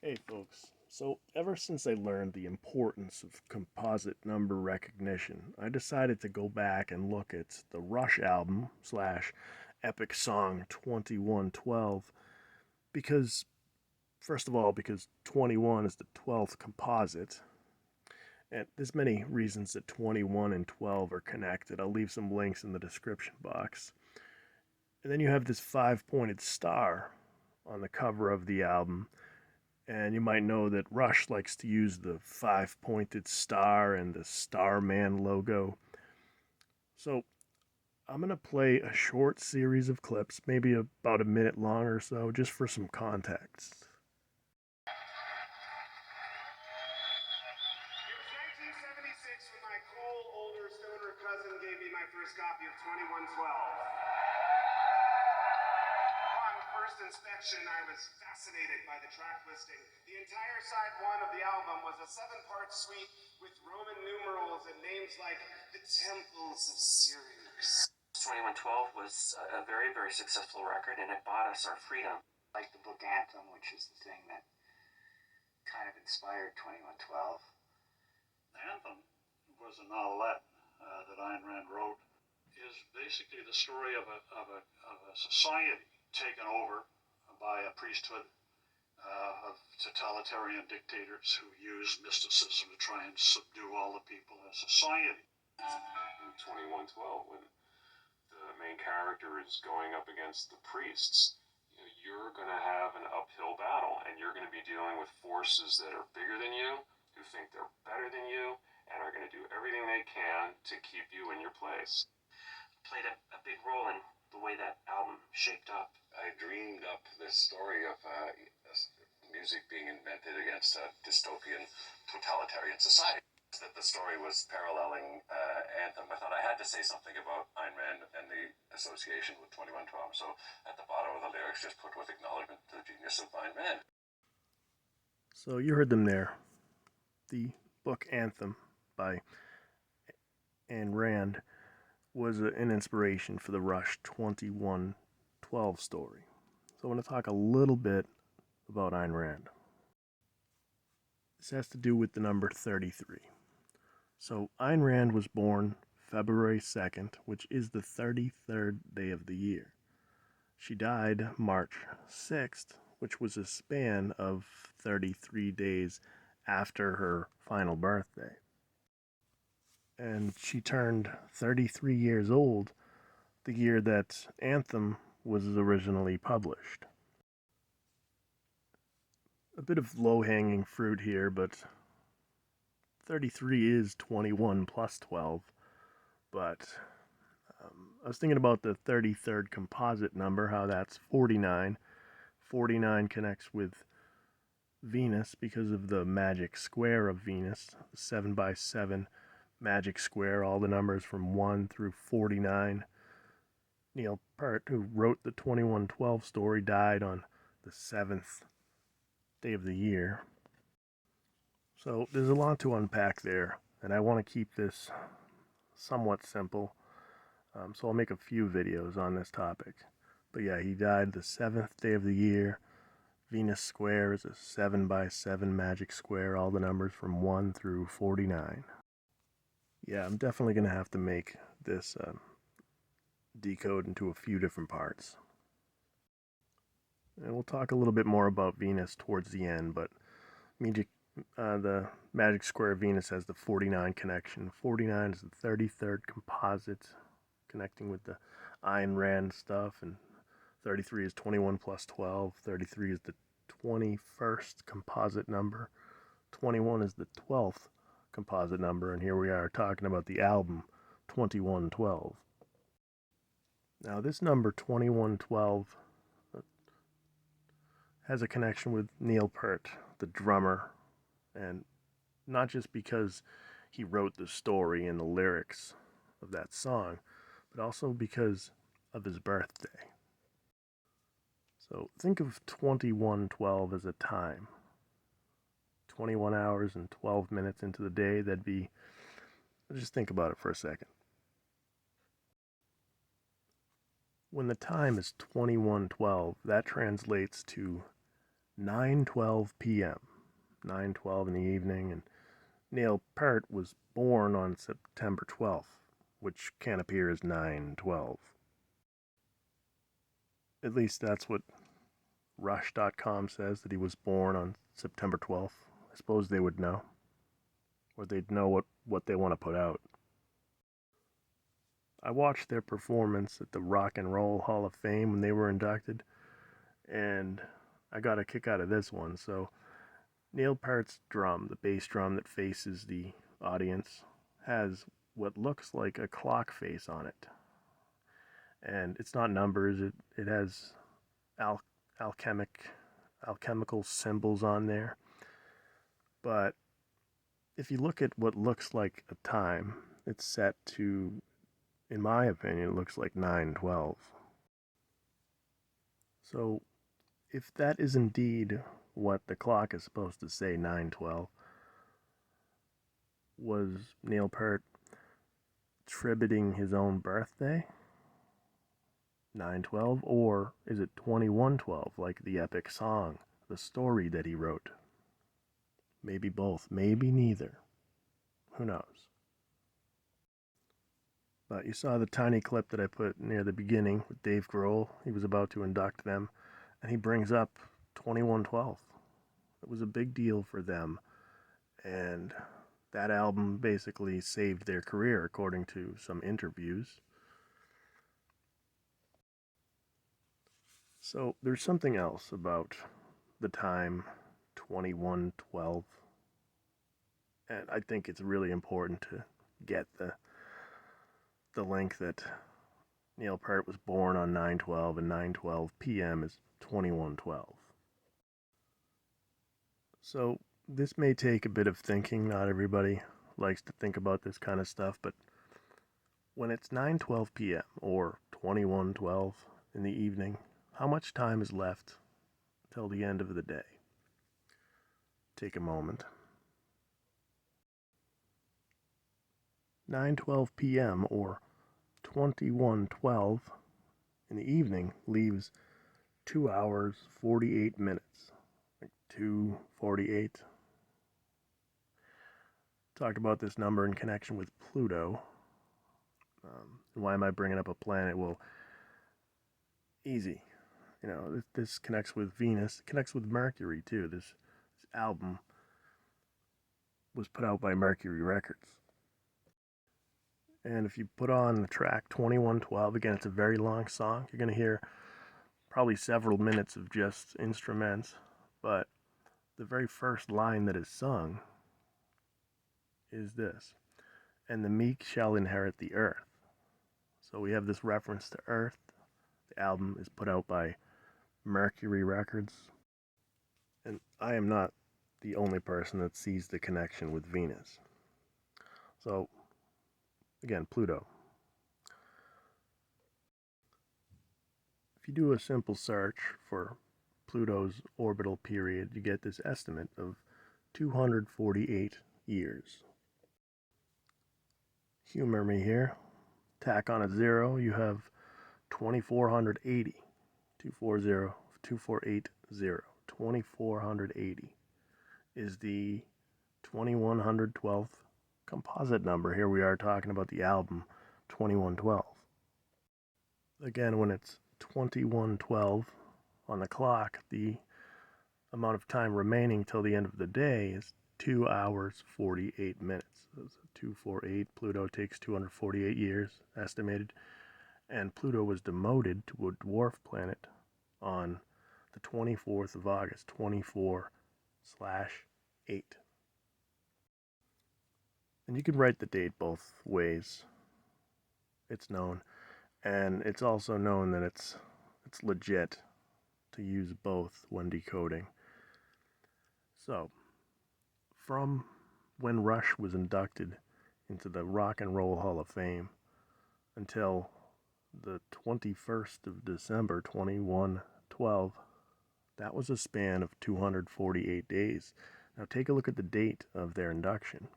Hey folks, so ever since I learned the importance of composite number recognition, I decided to go back and look at the Rush album slash epic song 2112 because, first of all, because 21 is the 12th composite, and there's many reasons that 21 and 12 are connected. I'll leave some links in the description box. And then you have this five-pointed star on the cover of the album. And you might know that Rush likes to use the five-pointed star and the Starman logo. So I'm going to play a short series of clips, maybe about a minute long or so, just for some context. It was 1976 when my cool, older stoner cousin gave me my first copy of 2112. First inspection, I was fascinated by the track listing. The entire side one of the album was a 7-part suite with Roman numerals and names like the Temples of Sirius. 2112 was a very, very successful record, and it bought us our freedom. Like the book Anthem, which is the thing that kind of inspired 2112. Anthem was a novelette that Ein Rand wrote. Is basically the story of a society taken over by a priesthood of totalitarian dictators who use mysticism to try and subdue all the people in society. In 2112, when the main character is going up against the priests, you're going to have an uphill battle, and you're going to be dealing with forces that are bigger than you, who think they're better than you, and are going to do everything they can to keep you in your place. Played a big role in the way that album shaped up. I dreamed up this story of music being invented against a dystopian totalitarian society. That the story was paralleling Anthem. I thought I had to say something about Ayn Rand and the association with 2112. So at the bottom of the lyrics, just put with acknowledgement to the genius of Ayn Rand. So you heard them there. The book Anthem by Ayn Rand was an inspiration for the Rush 2112 story. So I want to talk a little bit about Ayn Rand. This has to do with the number 33. So Ayn Rand was born February 2nd, which is the 33rd day of the year. She died March 6th, which was a span of 33 days after her final birthday. And she turned 33 years old the year that Anthem was originally published. A bit of low-hanging fruit here, but 33 is 21 plus 12. But I was thinking about the 33rd composite number, how that's 49. 49 connects with Venus because of the magic square of Venus, the 7 by 7 magic square, all the numbers from 1 through 49. Neil Peart, who wrote the 2112 story, died on the 7th day of the year. So there's a lot to unpack there, and I want to keep this somewhat simple. So I'll make a few videos on this topic. But yeah, he died the 7th day of the year. Venus square is a 7 by 7 magic square, all the numbers from 1 through 49. Yeah, I'm definitely going to have to make this decode into a few different parts. And we'll talk a little bit more about Venus towards the end, but the magic square of Venus has the 49 connection. 49 is the 33rd composite, connecting with the Ayn Rand stuff, and 33 is 21 plus 12. 33 is the 21st composite number. 21 is the 12th composite number, and here we are talking about the album 2112. Now this number 2112 has a connection with Neil Peart, the drummer, and not just because he wrote the story and the lyrics of that song, but also because of his birthday. So think of 2112 as a time. 21 hours and 12 minutes into the day, that'd be, just think about it for a second. When the time is 2112, that translates to 9:12 p.m., 9:12 in the evening, and Neil Peart was born on September 12th, which can appear as 9:12. At least that's what Rush.com says, that he was born on September 12th. I suppose they would know. Or they'd know what they want to put out. I watched their performance at the Rock and Roll Hall of Fame when they were inducted, and I got a kick out of this one. So Neil Peart's drum, the bass drum that faces the audience, has what looks like a clock face on it. And it's not numbers, it has alchemical symbols on there. But if you look at what looks like a time, it's set to, in my opinion, it looks like 9:12. So if that is indeed what the clock is supposed to say, 9:12, was Neil Peart tributing his own birthday, 9:12, or is it 21:12, like the epic song, the story that he wrote? Maybe both, maybe neither. Who knows? But you saw the tiny clip that I put near the beginning with Dave Grohl. He was about to induct them, and he brings up 21:12. It was a big deal for them, and that album basically saved their career, according to some interviews. So there's something else about the time 21:12, and I think it's really important to get the link that Neil Peart was born on 9:12 and 9:12 p.m. is 21:12. So this may take a bit of thinking. Not everybody likes to think about this kind of stuff, but when it's 9:12 p.m. or 21:12 in the evening, how much time is left till the end of the day? Take a moment. 9:12 p.m. or 21:12 in the evening leaves 2 hours 48 minutes. Like 2:48. Talked about this number in connection with Pluto. Why am I bringing up a planet? Well, easy. You know, this connects with Venus. It connects with Mercury too. This album was put out by Mercury Records. And if you put on the track 21:12, again, it's a very long song. You're going to hear probably several minutes of just instruments, but the very first line that is sung is this: "And the meek shall inherit the earth." So we have this reference to Earth. The album is put out by Mercury Records. And I am not the only person that sees the connection with Venus. So, again, Pluto. If you do a simple search for Pluto's orbital period, you get this estimate of 248 years. Humor me here. Tack on a 0, you have 2480. 2480. 2480 is the 2112th composite number. Here we are talking about the album 21:12. Again, when it's 21:12 on the clock, the amount of time remaining till the end of the day is 2 hours 48 minutes. So 248. Pluto takes 248 years estimated, and Pluto was demoted to a dwarf planet on the 24th of August, 24/8. And you can write the date both ways. It's known. And it's also known that it's legit to use both when decoding. So, from when Rush was inducted into the Rock and Roll Hall of Fame until the 21st of December, 21:12, that was a span of 248 days. Now take a look at the date of their induction.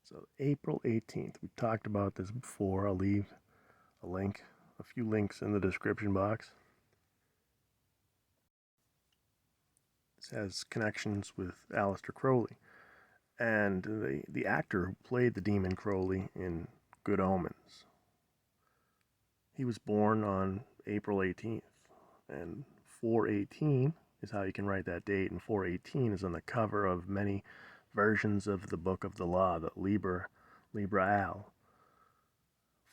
So April 18th, we talked about this before. I'll leave a few links in the description box. This has connections with Aleister Crowley, and the actor who played the demon Crowley in Good Omens. He was born on April 18th, and 418 is how you can write that date, and 418 is on the cover of many versions of the Book of the Law, the Libra Al.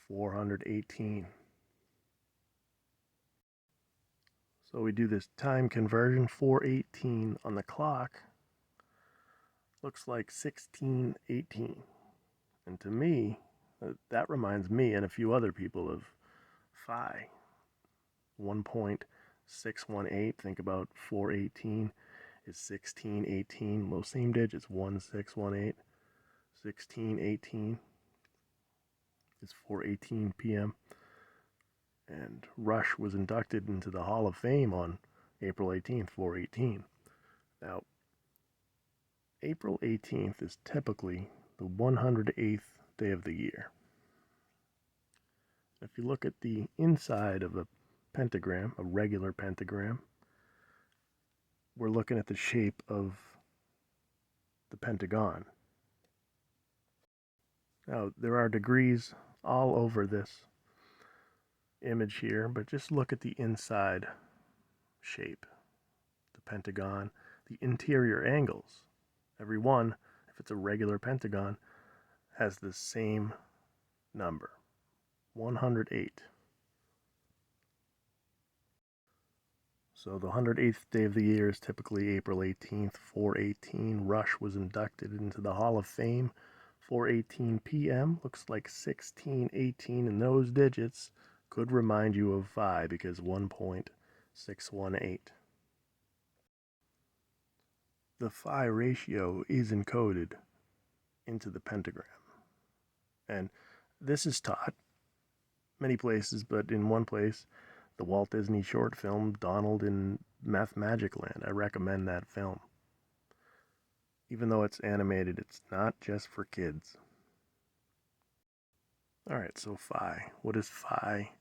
418. So we do this time conversion, 418 on the clock looks like 1618. And to me, that reminds me and a few other people of phi. 1.618, think about 418 is 1618, those same digits, 1618. 1618 is 4:18 p.m. And Rush was inducted into the Hall of Fame on April 18th, 4:18. Now, April 18th is typically the 108th day of the year. If you look at the inside of a pentagram, a regular pentagram, we're looking at the shape of the pentagon. Now, there are degrees all over this image here, but just look at the inside shape, the pentagon, the interior angles. Every one, if it's a regular pentagon, has the same number, 108. So the 108th day of the year is typically April 18th, 4:18. Rush was inducted into the Hall of Fame, 4:18 p.m. Looks like 1618, and those digits could remind you of phi because 1.618. The phi ratio is encoded into the pentagram. And this is taught many places, but in one place, the Walt Disney short film, Donald in Mathmagicland. I recommend that film. Even though it's animated, it's not just for kids. Alright, so phi. What is phi?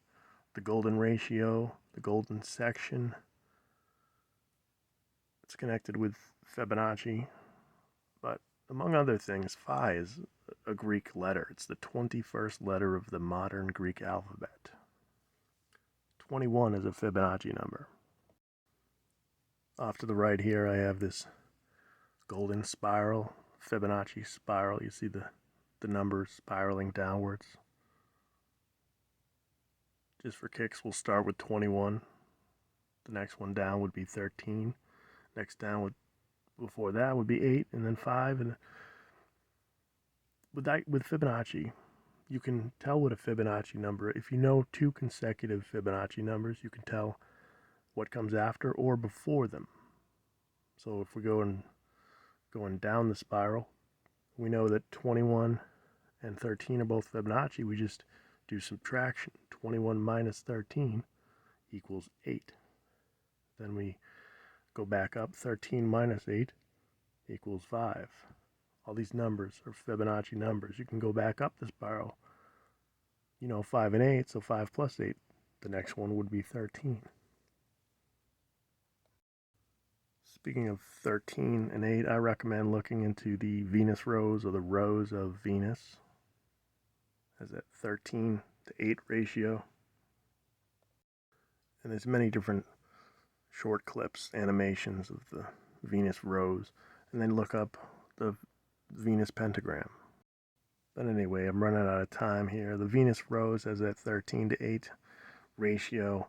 The golden ratio, the golden section. It's connected with Fibonacci, but among other things, phi is a Greek letter. It's the 21st letter of the modern Greek alphabet. 21 is a Fibonacci number. Off to the right here, I have this golden spiral, Fibonacci spiral. You see the numbers spiraling downwards. Just for kicks, we'll start with 21. The next one down would be 13. Next down would, before that would be 8, and then 5. And with Fibonacci, you can tell what a Fibonacci number. If you know two consecutive Fibonacci numbers, you can tell what comes after or before them. So if we're going down the spiral, we know that 21 and 13 are both Fibonacci. We just do subtraction. 21 minus 13 equals 8. Then we go back up. 13 minus 8 equals 5. All these numbers are Fibonacci numbers. You can go back up the spiral. 5 and 8, so 5 plus 8. The next one would be 13. Speaking of 13 and 8, I recommend looking into the Venus rose or the rose of Venus. Has that 13 to 8 ratio. And there's many different short clips, animations of the Venus rose. And then look up the Venus pentagram. But anyway, I'm running out of time here. The Venus rose has that 13 to 8 ratio.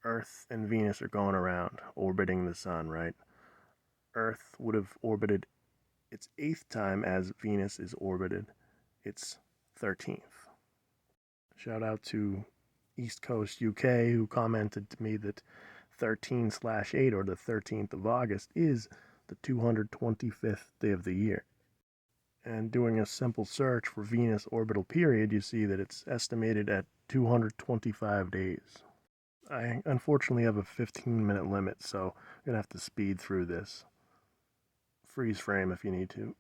Earth and Venus are going around, orbiting the sun, right? Earth would have orbited its 8th time as Venus is orbited its 13th. Shout out to East Coast UK who commented to me that 13/8 or the 13th of August is the 225th day of the year. And doing a simple search for Venus orbital period, you see that it's estimated at 225 days. I unfortunately have a 15-minute limit, so I'm going to have to speed through this. Freeze frame if you need to.